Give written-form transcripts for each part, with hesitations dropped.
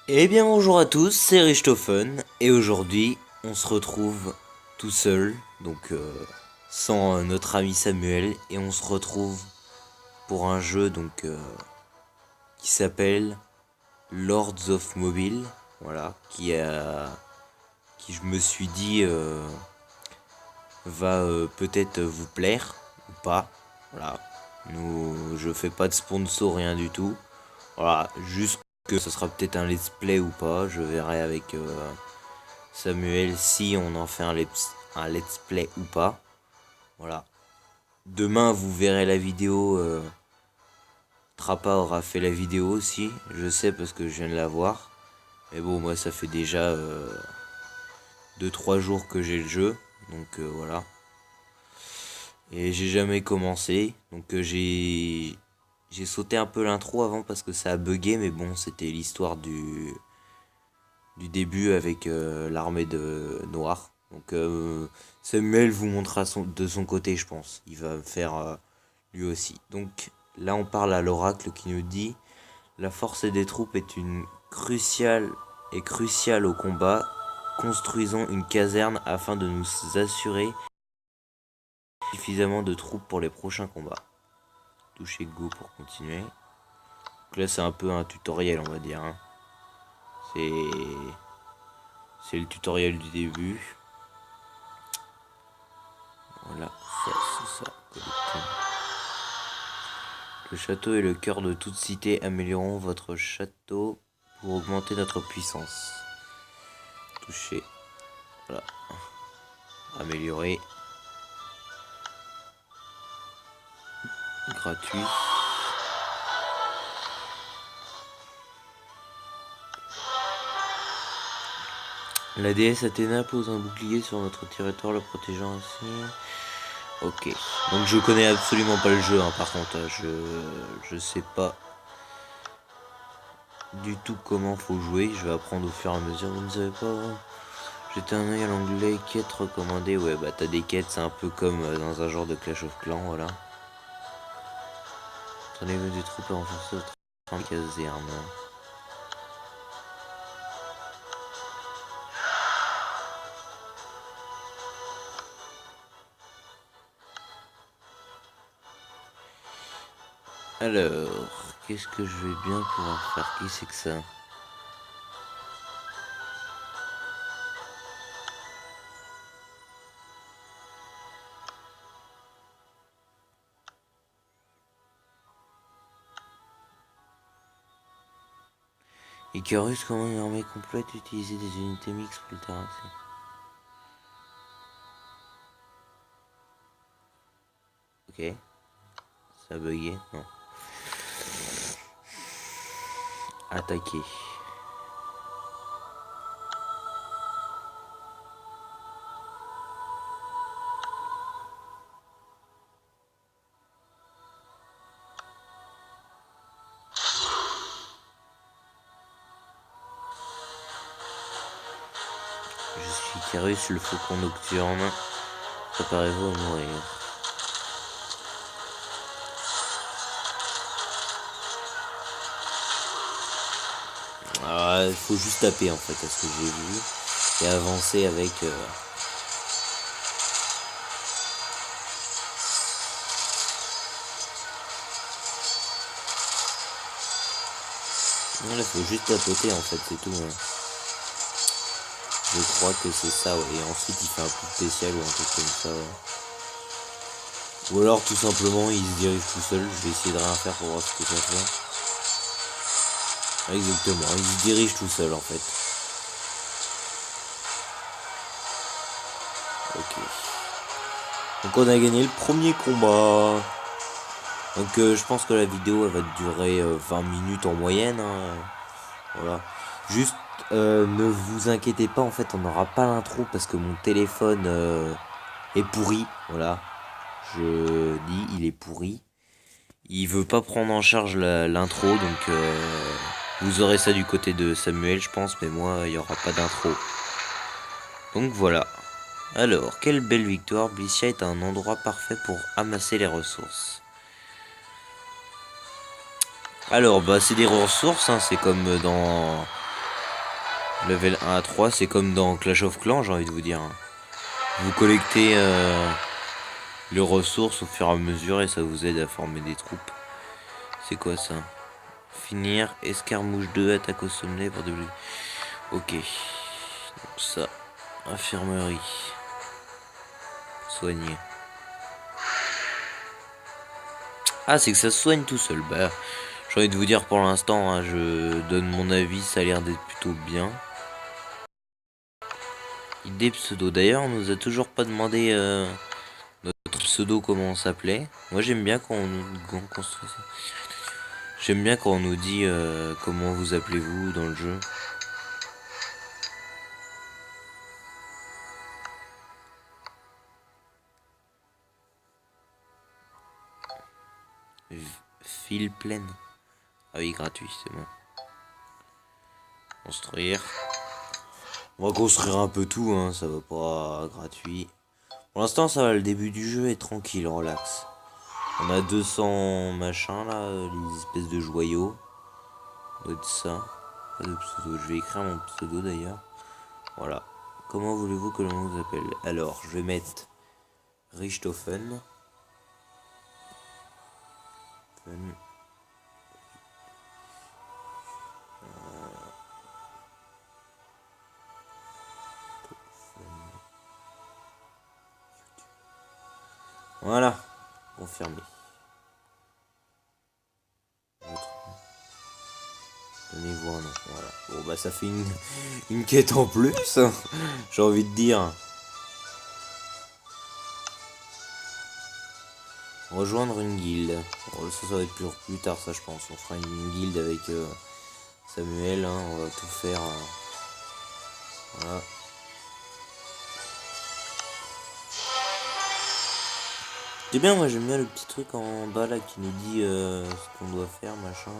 Eh bien bonjour à tous, c'est Richthofen et aujourd'hui on se retrouve tout seul, donc sans notre ami Samuel, et on se retrouve pour un jeu qui s'appelle Lords of Mobile, voilà, qui je me suis dit va peut-être vous plaire ou pas, voilà. Je fais pas de sponsor, rien du tout, voilà, juste que ce sera peut-être un let's play ou pas, je verrai avec Samuel si on en fait un let's play ou pas. Voilà. Demain vous verrez la vidéo. Trappa aura fait la vidéo aussi. Je sais parce que je viens de la voir. Mais bon, moi ça fait déjà 2-3 jours que j'ai le jeu. Donc voilà. Et j'ai jamais commencé. Donc j'ai sauté un peu l'intro avant parce que ça a bugué. Mais bon, c'était l'histoire du début avec l'armée de noir. Donc Samuel vous montrera de son côté, je pense. Il va faire lui aussi. Donc là, on parle à l'oracle qui nous dit: la force des troupes est cruciale au combat. Construisons une caserne afin de nous assurer suffisamment de troupes pour les prochains combats. Touchez Go pour continuer. Donc là, c'est un peu un tutoriel, on va dire, hein. C'est c'est le tutoriel du début. Voilà, ça, c'est ça. Le château est le cœur de toute cité. Améliorons votre château pour augmenter notre puissance. Toucher. Voilà. Améliorer. Gratuit. La déesse Athéna pose un bouclier sur notre territoire, le protégeant ainsi. Ok. Donc je connais absolument pas le jeu, hein, par contre. Je sais pas du tout comment faut jouer. Je vais apprendre au fur et à mesure. Vous ne savez pas. Jeter un œil à l'onglet quête recommandée. Ouais, bah t'as des quêtes, c'est un peu comme dans un genre de Clash of Clans, voilà. Entraînez des troupes à renforcer votre caserne. Alors, qu'est-ce que je vais bien pouvoir faire? Qui c'est que ça? Icarus, comment une armée complète, utiliser des unités mixtes pour le terrain. Ok, ça a bugué, non. Attaquer. Je suis Icarus, le faucon nocturne. Préparez-vous à mourir. Ah, il faut juste taper en fait, à ce que j'ai vu. Et avancer avec... Non, là, faut juste tapoter en fait, c'est tout, hein. Je crois que c'est ça, ouais. Et ensuite, il fait un coup spécial ou un truc comme ça, ouais. Ou alors, tout simplement, il se dirige tout seul. Je vais essayer de rien faire pour voir ce que ça fait. Exactement, il se dirige tout seul en fait. Ok. Donc on a gagné le premier combat. Donc je pense que la vidéo elle va durer 20 minutes en moyenne, hein. Voilà. Juste ne vous inquiétez pas, en fait on n'aura pas l'intro parce que mon téléphone est pourri. Voilà. Je dis il est pourri. Il veut pas prendre en charge l'intro, donc vous aurez ça du côté de Samuel je pense, mais moi il n'y aura pas d'intro. Donc voilà. Alors, quelle belle victoire. Blissia est un endroit parfait pour amasser les ressources. Alors, bah c'est des ressources, hein, c'est comme dans Level 1 à 3, c'est comme dans Clash of Clans, j'ai envie de vous dire. Vous collectez les ressources au fur et à mesure et ça vous aide à former des troupes. C'est quoi ça? Finir, escarmouche 2, attaque au sommet pour débloquer. Ok. Donc ça, infirmerie. Soigner. Ah, c'est que ça se soigne tout seul. Bah, j'ai envie de vous dire pour l'instant, hein, je donne mon avis, ça a l'air d'être plutôt bien. Idée pseudo. D'ailleurs, on nous a toujours pas demandé notre pseudo comment on s'appelait. Moi, j'aime bien quand on nous construit ça. J'aime bien quand on nous dit comment vous appelez-vous dans le jeu. File pleine. Ah oui, gratuit, c'est bon. Construire. On va construire un peu tout, hein, ça va pas gratuit. Pour l'instant, ça va, le début du jeu est tranquille, relax. On a 200 machins là, les espèces de joyaux. Ça doit être ça. Pas de pseudo. Je vais écrire mon pseudo d'ailleurs. Voilà. Comment voulez-vous que l'on vous appelle? Alors, je vais mettre Richthofen. Voilà. Confirmé. Donnez-vous un nom. Voilà. Bon bah ça fait une quête en plus. J'ai envie de dire. Rejoindre une guilde. Bon, ça va être plus tard, ça je pense. On fera une guilde avec Samuel. Hein, on va tout faire. Voilà. C'est bien, moi j'aime bien le petit truc en bas là qui nous dit ce qu'on doit faire, machin.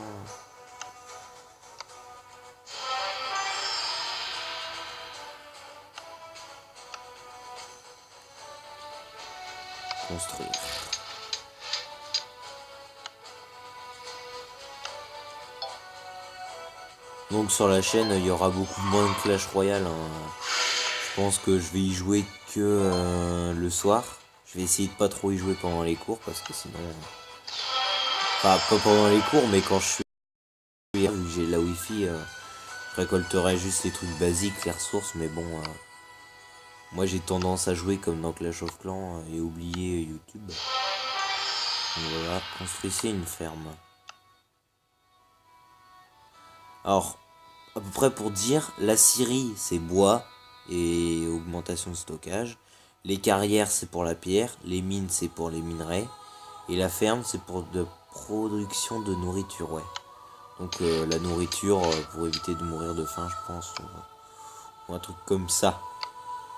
Construire. Donc sur la chaîne, il y aura beaucoup moins de Clash Royale. Hein. Je pense que je vais y jouer que le soir. Je vais essayer de pas trop y jouer pendant les cours parce que sinon... Enfin, pas pendant les cours, mais quand je suis... Vu que j'ai la wifi, je récolterai juste les trucs basiques, les ressources, mais bon... moi j'ai tendance à jouer comme dans Clash of Clans et oublier YouTube. Donc voilà, construisez une ferme. Alors, à peu près pour dire, la scierie c'est bois et augmentation de stockage. Les carrières c'est pour la pierre, les mines c'est pour les minerais. Et la ferme c'est pour de production de nourriture, ouais. Donc la nourriture pour éviter de mourir de faim je pense. Ou un truc comme ça.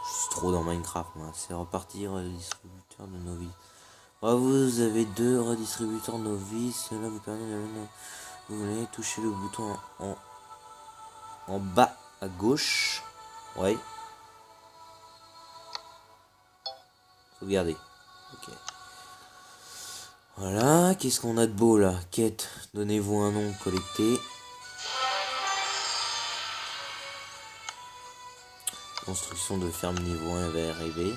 Je suis trop dans Minecraft, moi. C'est repartir redistributeur de novices. Ah, vous avez 2 redistributeurs novices. Cela vous permet de... Vous voulez toucher le bouton en bas à gauche. Ouais. Sauvegarder. Ok. Voilà. Qu'est-ce qu'on a de beau là? Quête. Donnez-vous un nom collecté. Construction de ferme niveau 1 va arriver.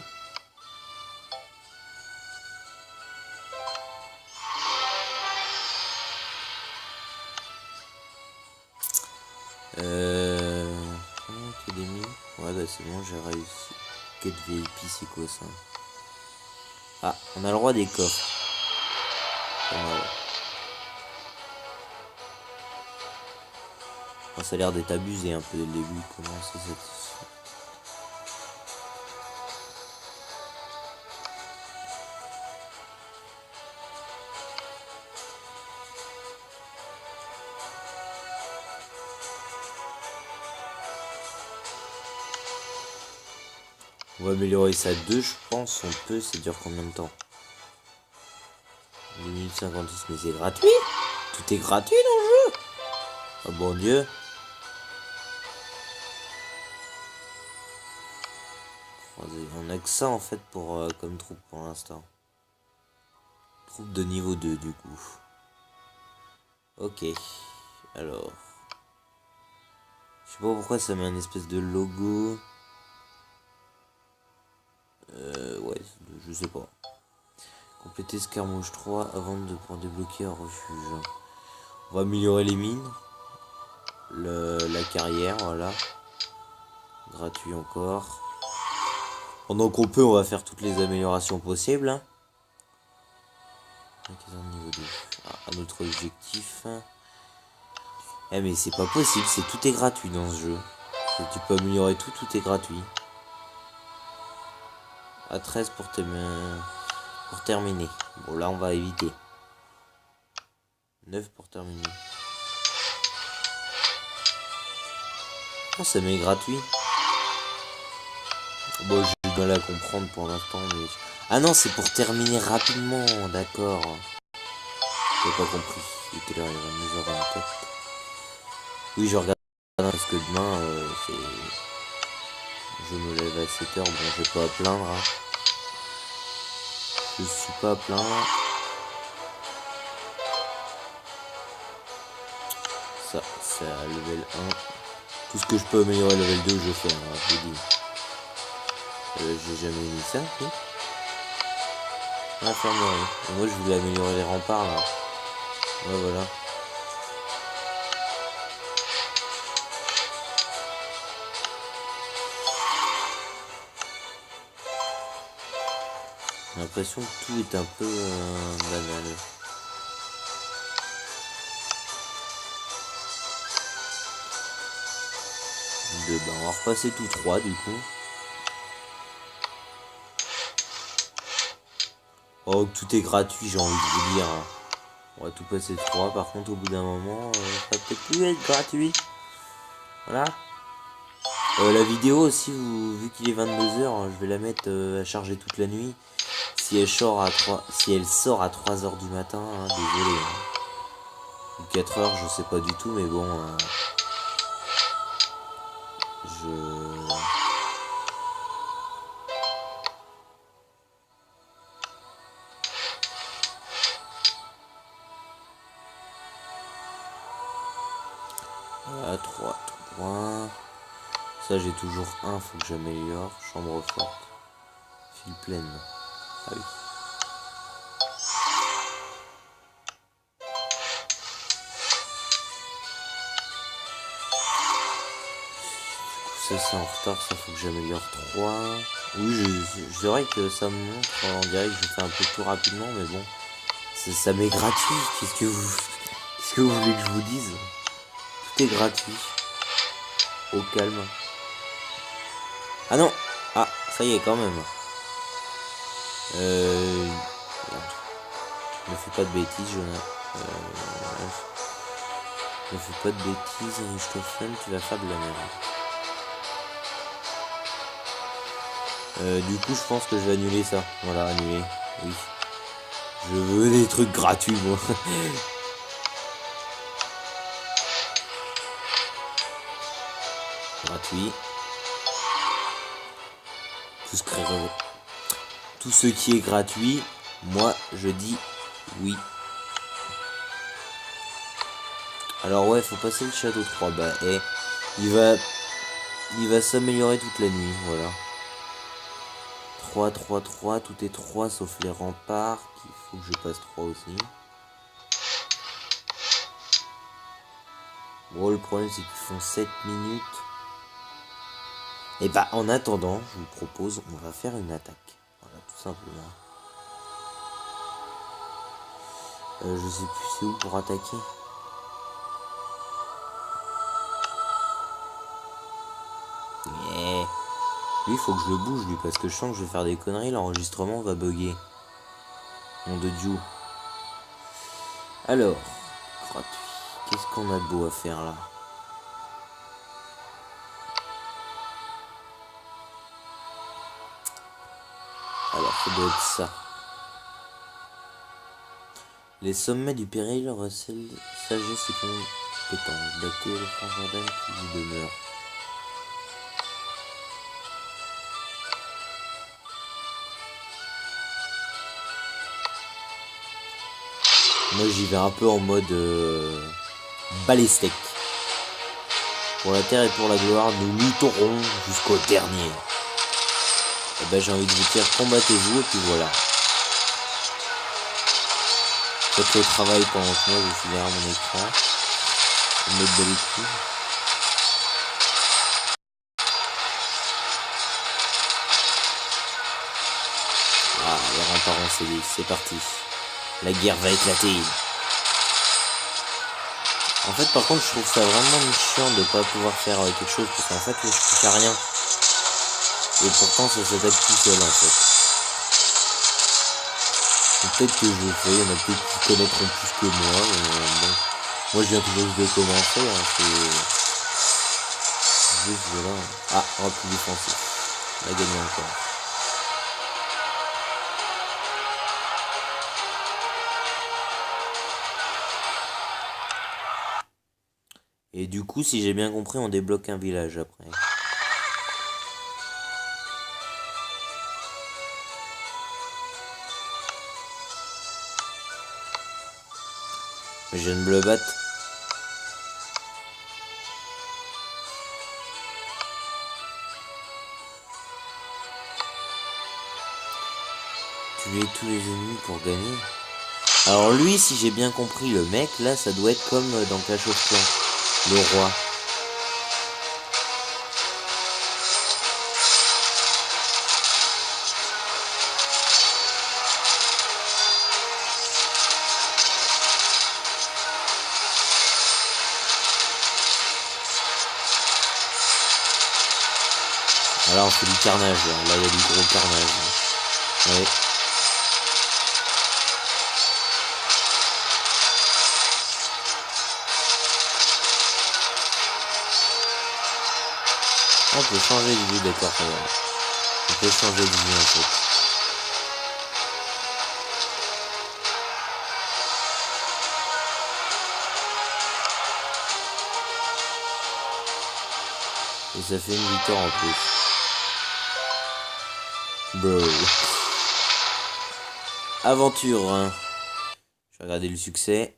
Académie. Ouais bah c'est bon, j'ai réussi. Quête VIP, c'est quoi ça? Ah, on a le droit des coffres. Enfin, ça a l'air d'être abusé un peu dès le début. Comment ça On va améliorer ça à 2, je pense. On peut, ça dure combien de temps? 2 minutes 56, mais c'est gratuit. Tout est gratuit dans le jeu. Oh bon Dieu. On a que ça en fait pour comme troupe pour l'instant. Troupe de niveau 2 du coup. Ok. Alors. Je sais pas pourquoi ça met un espèce de logo. Ouais, je sais pas. Compléter Scarmouche 3 avant de pouvoir débloquer un refuge. On va améliorer les mines. La carrière, voilà. Gratuit encore. Pendant qu'on peut, on va faire toutes les améliorations possibles. Hein. Niveau 2. Ah, un autre objectif. Eh mais c'est pas possible, tout est gratuit dans ce jeu. Tu peux améliorer tout, tout est gratuit. À 13 pour terminer. Bon là on va éviter. 9 pour terminer. Oh, ça met gratuit. Bon j'ai du mal à comprendre pour l'instant mais... Ah non c'est pour terminer rapidement, d'accord. J'ai pas compris. Il était là, il est 22h24. Oui je regarde parce que demain je me lève à 7h, bon je vais pas à plaindre. Hein. Je suis pas à plaindre. Ça, c'est à level 1. Tout ce que je peux améliorer level 2, je fais, hein, je vous dis. J'ai jamais mis ça, oui. L'infirmerie. Moi, je voulais améliorer les remparts, là. Ouais, voilà. J'ai l'impression que tout est un peu banal. On va repasser tout 3 du coup. Oh, tout est gratuit, j'ai envie de vous dire. On va tout passer 3. Par contre, au bout d'un moment, ça va peut-être plus être gratuit. Voilà. La vidéo aussi, vu qu'il est 22h, je vais la mettre à charger toute la nuit. Si elle sort à 3h du matin, hein, désolé. Hein. Ou 4h, je sais pas du tout, mais bon. Voilà, 3. Ça, j'ai toujours un, faut que j'améliore. Chambre forte. File pleine. Ah oui. Ça, c'est en retard, ça faut que j'améliore 3. Oui, c'est vrai que ça me montre, on dirait que je fais un peu tout rapidement, mais bon. Ça m'est gratuit, qu'est-ce que vous voulez que je vous dise? Tout est gratuit. Au calme. Ah non. Ah, ça y est quand même. Ne fais pas de bêtises, Jonah. Ne fais pas de bêtises, je te filme, tu vas faire de la merde. Du coup, je pense que je vais annuler ça. Voilà, annuler. Oui. Je veux des trucs gratuits, moi. Gratuit. Tout ce qui est gratuit, moi, je dis oui. Alors ouais, faut passer le Shadow 3. Bah, il va s'améliorer toute la nuit, voilà. 3, tout est 3 sauf les remparts, qu'il faut que je passe 3 aussi. Bon, le problème c'est qu'ils font 7 minutes. Et bah, en attendant, je vous propose, on va faire une attaque. Voilà, tout simplement. Je sais plus c'est où pour attaquer. Yeah. Lui, il faut que je le bouge, lui, parce que je sens que je vais faire des conneries. L'enregistrement va bugger. Nom de Dieu. Alors, gratuit. Qu'est-ce qu'on a de beau à faire là? Alors, ça doit être ça. Les sommets du péril recèlent sagesse et compétence. Dater le frère Jordan qui y demeure. Moi j'y vais un peu en mode balistique. Pour la terre et pour la gloire, nous lutterons jusqu'au dernier. Et ben j'ai envie de vous dire, combattez-vous et puis voilà. Faites le travail pendant que moi je suis derrière mon écran. Mettre de l'écrit. Ah, les remparts ont cédé, c'est parti. La guerre va éclater. En fait, par contre, je trouve ça vraiment chiant de pas pouvoir faire quelque chose parce qu'en fait, je touche à rien. Et pourtant, ça s'attaque tout seul en fait. Peut-être que je le fais, il y en a peut-être qui connaîtront plus que moi. Mais bon. Moi, je viens tout juste de commencer. Hein, c'est juste voilà. Ah, repli défensif. On a gagné encore. Et du coup, si j'ai bien compris, on débloque un village après. Je viens de me le battre. Tuer tous les ennemis pour gagner. Alors lui, si j'ai bien compris, le mec, là, ça doit être comme dans Clash of Clans. Le roi. Là, on fait du carnage. Là, il y a du gros carnage. Ouais. On peut changer de vue, d'accord. On peut changer de vue en fait. Et ça fait une victoire en plus. Bro. Aventure, hein. Je vais regarder le succès.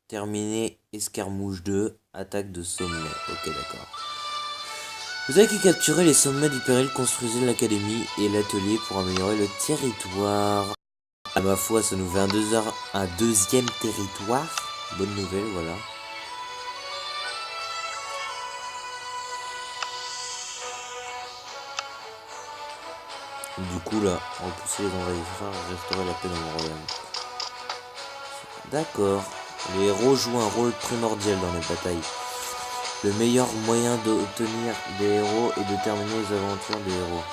Terminé, escarmouche 2, attaque de sommet. Ok, d'accord. Vous avez capturé les sommets du péril, construisez l'académie et l'atelier pour améliorer le territoire. À ma foi, ça nous fait un deuxième territoire. Bonne nouvelle, voilà. Du coup, là, repousser les envahisseurs, restaurer la paix dans mon royaume. D'accord. Les héros jouent un rôle primordial dans les batailles. Le meilleur moyen d'obtenir des héros est de terminer les aventures des héros.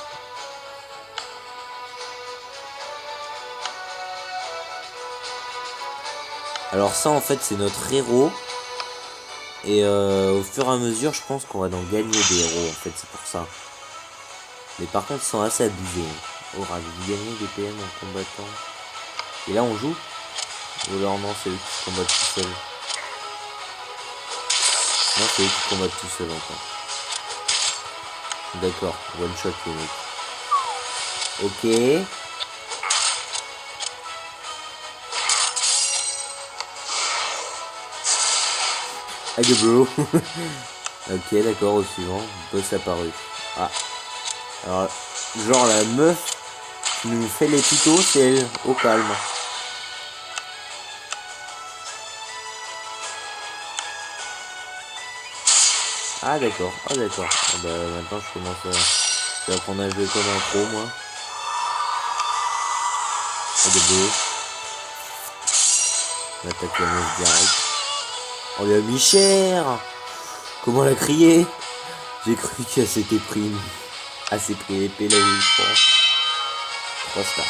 Alors ça, en fait, c'est notre héros. Et au fur et à mesure, je pense qu'on va en gagner des héros, en fait, c'est pour ça. Mais par contre, ils sont assez abusés. Oh, vous gagnez des PM en combattant. Et là, on joue. Ou alors non, c'est eux qui combattent tout seuls. Non, c'est eux qui combattent tout seuls encore. D'accord, one shot les mecs. Ok. Allez bro. Ok, d'accord, au suivant. Boss apparu. Ah. Alors, genre la meuf qui nous fait les tutos, c'est elle. Au calme. Ah d'accord, ah d'accord. Ah, bah maintenant je commence à... Je vais apprendre à jouer comme un pro moi. Ah de beau. On attaque la meuf direct. On lui a mis cher. Comment elle a crié? J'ai cru qu'elle s'était pris elle s'est pris épée là où je pense. 3 stars.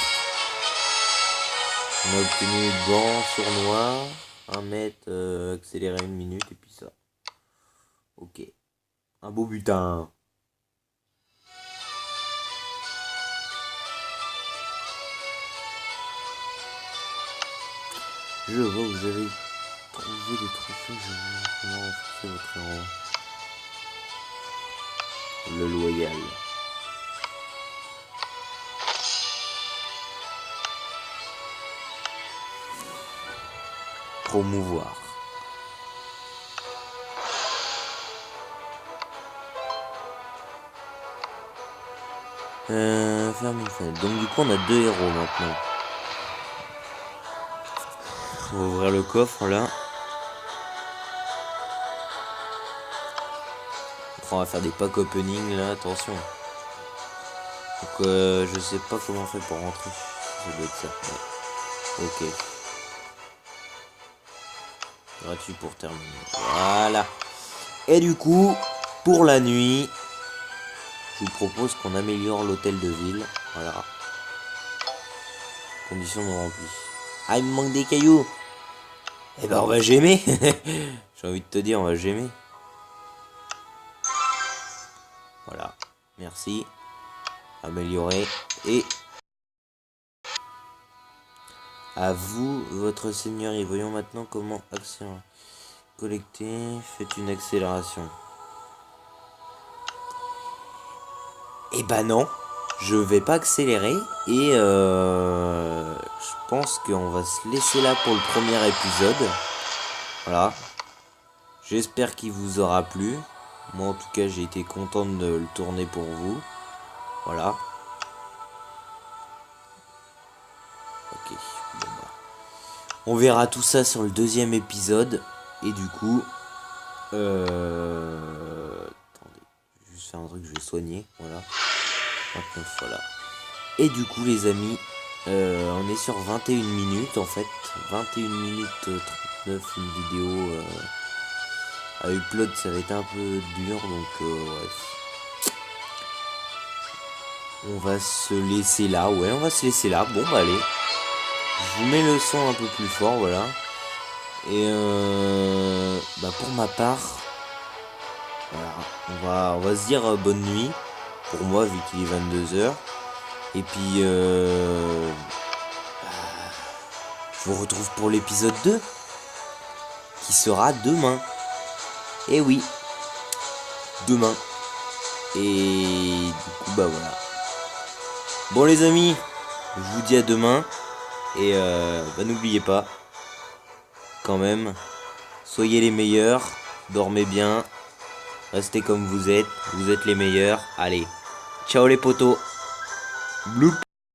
On a obtenu banc sournois. 1 mètre accéléré 1 minute et puis ça. Ok. Un beau butin. Je vois, vous avez trouvé des trophées, je vois comment renforcer votre héros. Le loyal. Promouvoir. Ferme une fenêtre. Donc du coup on a 2 héros maintenant. On va ouvrir le coffre là. Après, on va faire des pack opening là, attention. Donc je sais pas comment on fait pour rentrer. Ça doit être ça. Ouais. Ok. Gratuit pour terminer. Voilà. Et du coup, pour la nuit, je vous propose qu'on améliore l'hôtel de ville. Voilà. Conditions non remplies. Ah, il me manque des cailloux. Eh ben, on va gémer. J'ai envie de te dire, on va gémer. Voilà. Merci. Améliorer. Et à vous, votre seigneur. Et voyons maintenant comment accélérer. Collecter. Faites une accélération. Eh ben non. Je vais pas accélérer. Et je pense qu'on va se laisser là pour le premier épisode. Voilà. J'espère qu'il vous aura plu. Moi en tout cas j'ai été content de le tourner pour vous. Voilà. Ok. Bon bah. On verra tout ça sur le deuxième épisode. Et du coup. Attendez. Je vais juste faire un truc, je vais soigner. Voilà. 29, voilà. Et du coup les amis. On est sur 21 minutes en fait. 21 minutes 39 une vidéo. À upload ça va être un peu dur donc bref. On va se laisser là, ouais on va se laisser là. Bon bah allez. Je vous mets le son un peu plus fort, voilà. Et bah pour ma part, voilà, on va se dire bonne nuit. Pour moi vu qu'il est 22 h. Et puis je vous retrouve pour l'épisode 2. Qui sera demain. Et oui. Demain. Et du coup bah voilà. Bon les amis, je vous dis à demain. Et bah n'oubliez pas, quand même, soyez les meilleurs, dormez bien, restez comme vous êtes les meilleurs. Allez, ciao les potos. Bloup.